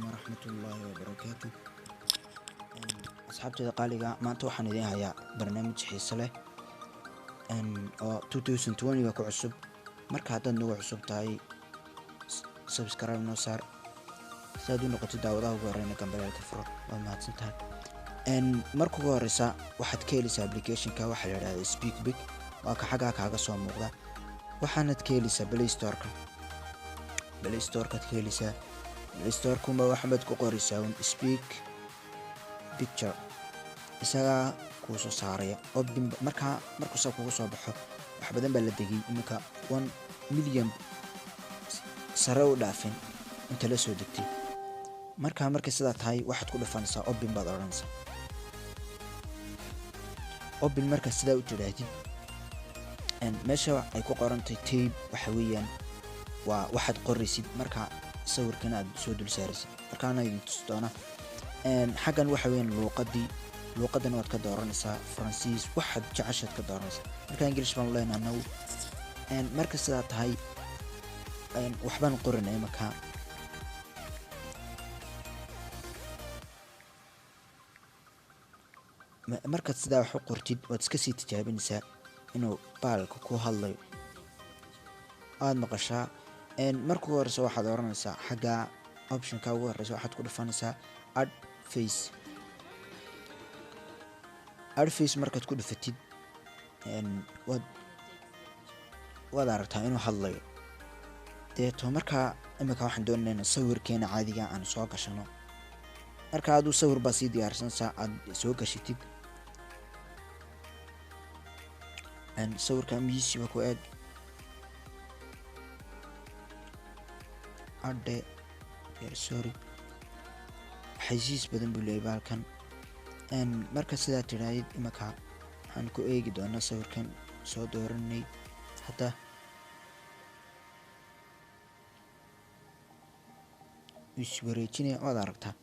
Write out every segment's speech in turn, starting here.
waraxmatullaahi wabarakaatu. Asxaabteeda qaaliga maanta waxaan idiin hayaa barnaamij xiiso leh oo 2020 ku cusub. Marka haddaad nagu cusub tahay subscribe noo saar si aad u noqotid daawadaha ugu horeyna gambalaalka furo. Waad mahadsan tahay. Marka ugu horeysa waxaad ka helaysaa applicationka waxa la yiraahdo Speakpipe, waa ka xagga kaaga soo muuqda. waxaanad ka helaysaa Play Store-ka ka helaysaa Play Store-kuma waxaad ku qoraysaa Speak Picture, isaga kuu soo saaraya markuu soo kugu soo baxo wax badan baa la degay iminka 1 milyan sare u dhaafin inta la soo degtay. marka sidaa tahay waxaad ku dhufanaysaa open baad oranaysaa open. marka sidaa u tiraahdi meesha ay ku qorantay tape waxa weeyaan waa waxaad qoraysid marka sawirkan aad soo dul saaraysid. markaana idin tusi doona xaggan waxa weeyaan luuqadan waad ka dooranaysaa Faransiis waxaad jeceshaad ka dooranaysaa. marka English baan leenahay marka sidaa tahay waxbaan qoranay marka sidaa wax u qortid waad iska sii tijaabinaysaa inuu baalka ku hadlayo aad maqashaa. marka ugu horeysa waxaad oranaysaa xagga optionka ugu horeysa waxaad ku dhufanaysaa add face. markaad ku dhufatid waad aragtaa inuu hadlayo. deeto markaa imika waxaan doonaynaa sawirkeena caadiga aan soo gashano. marka aad sawir baa sii diyaarsanaysaa aad soo gashitid sawirka miisiba ku aad adde sorry xaysiis badan buu leeyahay baalkan. marka sidaa tiraahid imika waxaan ku eegi doonaa sawirkan soo dooranay. hadda iswareejinaya waad aragtaa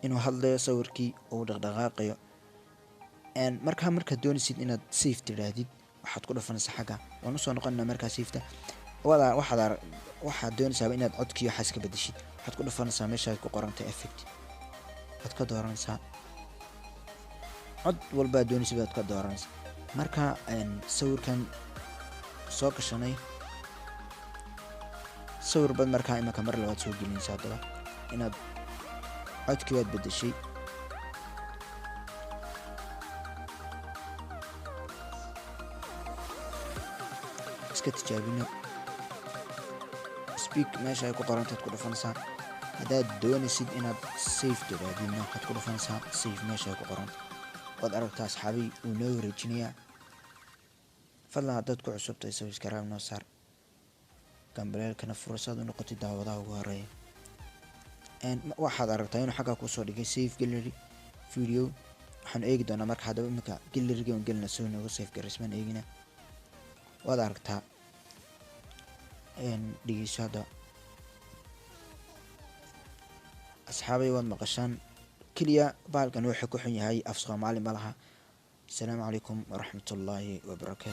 inuu hadlayo sawirkii uu dhaqdhaqaaqayo. markaad doonaysid inaad save tirahdid waxaad ku dhufanaysaa xagga. waan usoo noqonaa markaa safeta waxaad doonaysaa inaad codkii waxaas ka bedeshid waxaad ku dhufanaysaa meesha ku qorantay effect waad ka dooranaysaa cod walba aad doonaysid waad ka dooranaysaa. marka sawirkan soo gashanay sawir bad markaa imika mar labaad soo gelinaysaa. haddaba inaad codkii waad bedeshay iska tijaabino. speak meesha ay ku qorantaad ku dhufanaysaa. haddaad doonaysid inaad save tirahdidna waxaad ku dhufanaysaa save meesha ay ku qoranta. waad aragtaa asxaabi uu noo wareejinayaa. fadlan haddaad ku cusubtahay subscribe noo saar gambaleelkana fursaad u noqotid daawadaha ugu horeeya. waxaad aragtaa inuu xagga kusoo dhigay save gallery video. waxaan eegi doonaa marka haddaba imika galleryga aan gelina soo nooga save garaysmaan eegina. waad aragtaa dhegeyso hadda asxaabay waad maqashaan keliya baalkan wuxuu ku xun yahay af Soomaali ma laha. السلام عليكم ورحمة الله وبركاته.